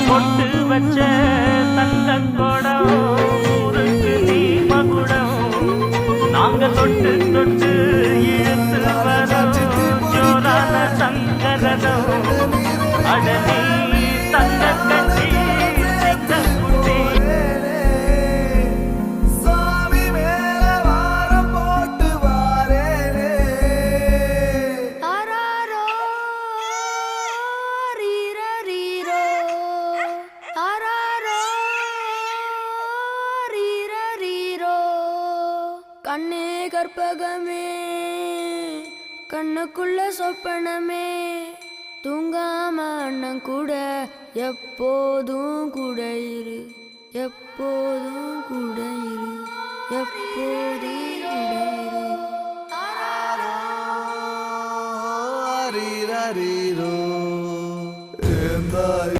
பொட்டு வச்ச தங்க கொடம் ஊருக்கு நீ மகுடம் நாங்க தொட்டு தொட்டு இழுத்து வரோம் ஜோரான சங்கரதம் அடனி தங்க கட்சி சிங்கக்குட்டி கண்ணே கற்பகமே கண்ணுக்குள்ள சொப்பனமே தூங்காம அண்ணன் கூட எப்போதும் கூட இரு எப்போதும் கூட இரு எப்போதும் கூட இரு